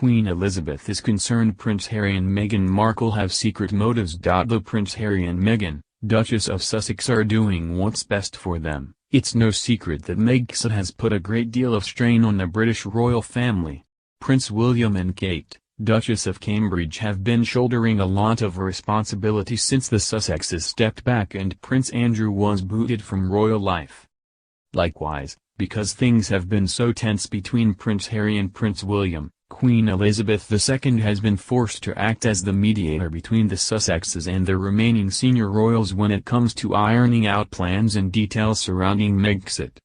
Queen Elizabeth is concerned Prince Harry and Meghan Markle have secret motives. Though Prince Harry and Meghan, Duchess of Sussex, are doing what's best for them, it's no secret that Megxit has put a great deal of strain on the British royal family. Prince William and Kate, Duchess of Cambridge, have been shouldering a lot of responsibility since the Sussexes stepped back and Prince Andrew was booted from royal life. Likewise, because things have been so tense between Prince Harry and Prince William, Queen Elizabeth II has been forced to act as the mediator between the Sussexes and the remaining senior royals when it comes to ironing out plans and details surrounding Megxit.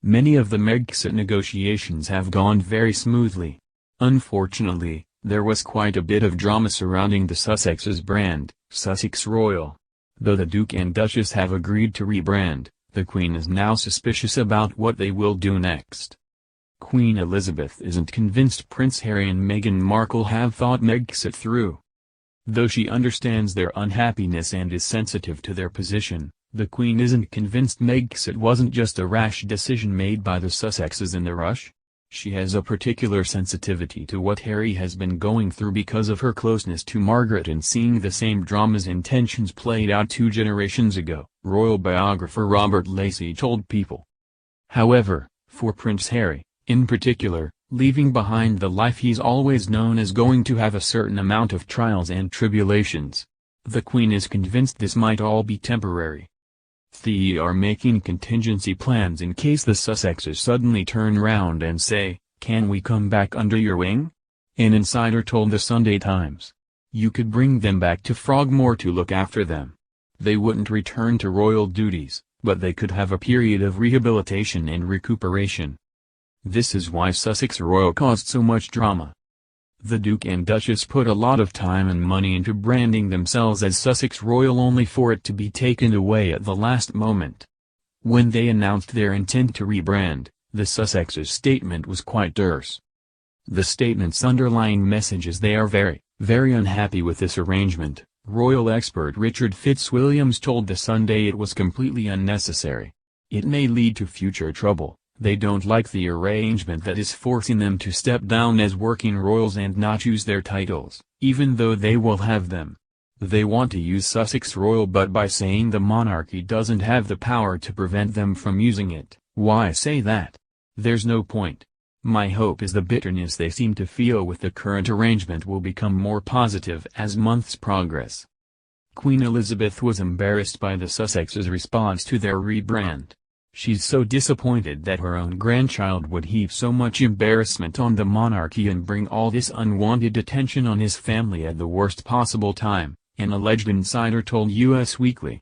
Many of the Megxit negotiations have gone very smoothly. Unfortunately, there was quite a bit of drama surrounding the Sussexes brand, Sussex Royal. Though the Duke and Duchess have agreed to rebrand, the Queen is now suspicious about what they will do next. Queen Elizabeth isn't convinced Prince Harry and Meghan Markle have thought Megxit through. Though she understands their unhappiness and is sensitive to their position, the Queen isn't convinced Megxit wasn't just a rash decision made by the Sussexes in the rush. She has a particular sensitivity to what Harry has been going through because of her closeness to Margaret and seeing the same dramas and tensions played out 2 generations ago, royal biographer Robert Lacey told People. However, for Prince Harry, in particular, leaving behind the life he's always known is going to have a certain amount of trials and tribulations. The Queen is convinced this might all be temporary. They are making contingency plans in case the Sussexes suddenly turn round and say, "Can we come back under your wing?" An insider told the Sunday Times. "You could bring them back to Frogmore to look after them. They wouldn't return to royal duties, but they could have a period of rehabilitation and recuperation." This is why Sussex Royal caused so much drama. The Duke and Duchess put a lot of time and money into branding themselves as Sussex Royal only for it to be taken away at the last moment. When they announced their intent to rebrand, the Sussexes' statement was quite terse. The statement's underlying message is they are very, very unhappy with this arrangement. Royal expert Richard Fitzwilliams told the Sunday it was completely unnecessary. It may lead to future trouble. They don't like the arrangement that is forcing them to step down as working royals and not use their titles, even though they will have them. They want to use Sussex Royal, but by saying the monarchy doesn't have the power to prevent them from using it, why say that? There's no point. My hope is the bitterness they seem to feel with the current arrangement will become more positive as months progress. Queen Elizabeth was embarrassed by the Sussexes' response to their rebrand. She's so disappointed that her own grandchild would heap so much embarrassment on the monarchy and bring all this unwanted attention on his family at the worst possible time, an alleged insider told US Weekly.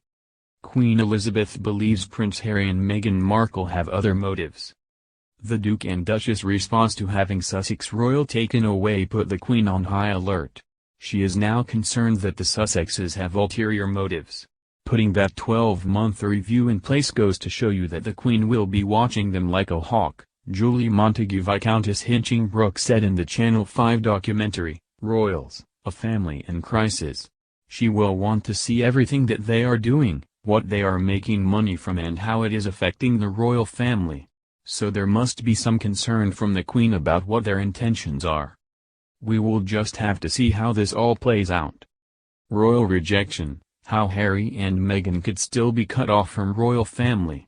Queen Elizabeth believes Prince Harry and Meghan Markle have other motives. The Duke and Duchess' response to having Sussex Royal taken away put the Queen on high alert. She is now concerned that the Sussexes have ulterior motives. Putting that 12-month review in place goes to show you that the Queen will be watching them like a hawk, Julie Montague Viscountess Hinchingbrooke said in the Channel 5 documentary, Royals, A Family in Crisis. She will want to see everything that they are doing, what they are making money from and how it is affecting the royal family. So there must be some concern from the Queen about what their intentions are. We will just have to see how this all plays out. Royal rejection. How Harry and Meghan could still be cut off from royal family.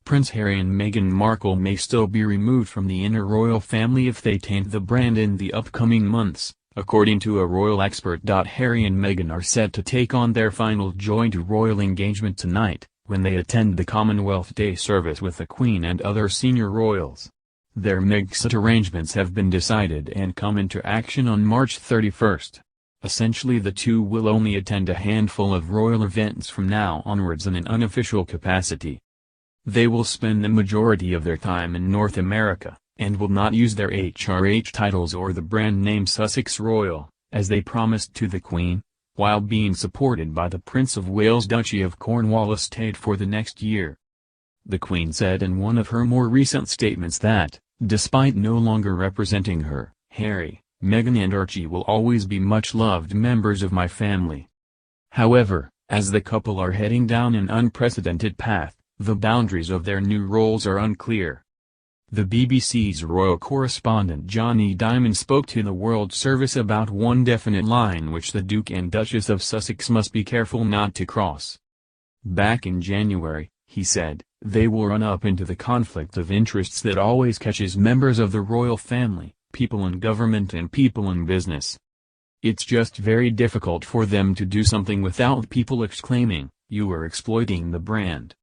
Prince Harry and Meghan Markle may still be removed from the inner royal family if they taint the brand in the upcoming months, according to a royal expert. Harry and Meghan are set to take on their final joint royal engagement tonight, when they attend the Commonwealth Day service with the Queen and other senior royals. Their Megxit arrangements have been decided and come into action on March 31st. Essentially the two will only attend a handful of royal events from now onwards in an unofficial capacity. They will spend the majority of their time in North America, and will not use their HRH titles or the brand name Sussex Royal, as they promised to the Queen, while being supported by the Prince of Wales' Duchy of Cornwall estate for the next year. The Queen said in one of her more recent statements that, despite no longer representing her, Harry, Meghan and Archie will always be much-loved members of my family. However, as the couple are heading down an unprecedented path, the boundaries of their new roles are unclear. The BBC's royal correspondent Johnny Diamond spoke to the World Service about one definite line which the Duke and Duchess of Sussex must be careful not to cross. Back in January, he said, they will run up into the conflict of interests that always catches members of the royal family, people in government and people in business. It's just very difficult for them to do something without people exclaiming, "You are exploiting the brand."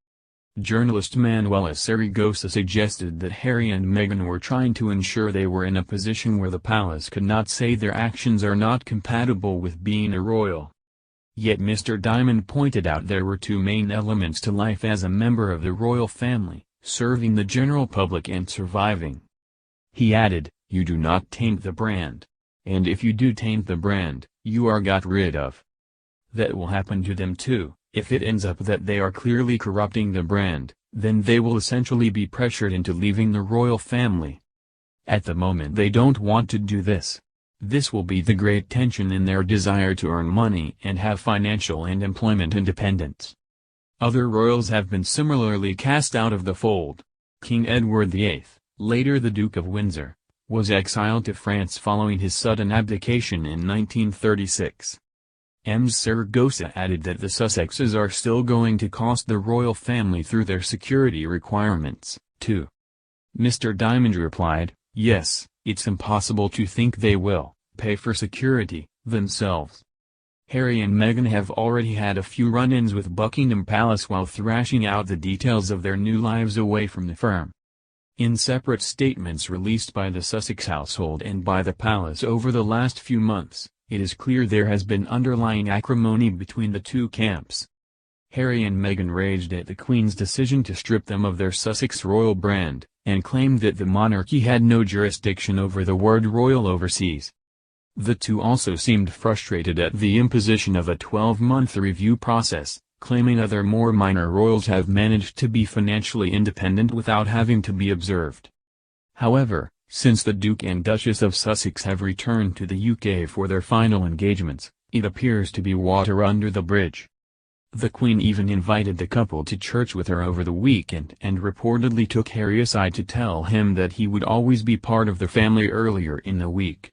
Journalist Manuela Saragosa suggested that Harry and Meghan were trying to ensure they were in a position where the palace could not say their actions are not compatible with being a royal. Yet Mr. Diamond pointed out there were two main elements to life as a member of the royal family, serving the general public and surviving. He added, "You do not taint the brand. And if you do taint the brand, you are got rid of. That will happen to them too. If it ends up that they are clearly corrupting the brand, then they will essentially be pressured into leaving the royal family. At the moment they don't want to do this. This will be the great tension in their desire to earn money and have financial and employment independence." Other royals have been similarly cast out of the fold. King Edward VIII, later the Duke of Windsor, was exiled to France following his sudden abdication in 1936. Ms. Saragosa added that the Sussexes are still going to cost the royal family through their security requirements, too. Mr. Diamond replied, "Yes, it's impossible to think they will pay for security themselves." Harry and Meghan have already had a few run-ins with Buckingham Palace while thrashing out the details of their new lives away from the firm. In separate statements released by the Sussex household and by the palace over the last few months, it is clear there has been underlying acrimony between the two camps. Harry and Meghan raged at the Queen's decision to strip them of their Sussex royal brand, and claimed that the monarchy had no jurisdiction over the word royal overseas. The two also seemed frustrated at the imposition of a 12-month review process, claiming other more minor royals have managed to be financially independent without having to be observed. However, since the Duke and Duchess of Sussex have returned to the UK for their final engagements, it appears to be water under the bridge. The Queen even invited the couple to church with her over the weekend and reportedly took Harry aside to tell him that he would always be part of the family earlier in the week.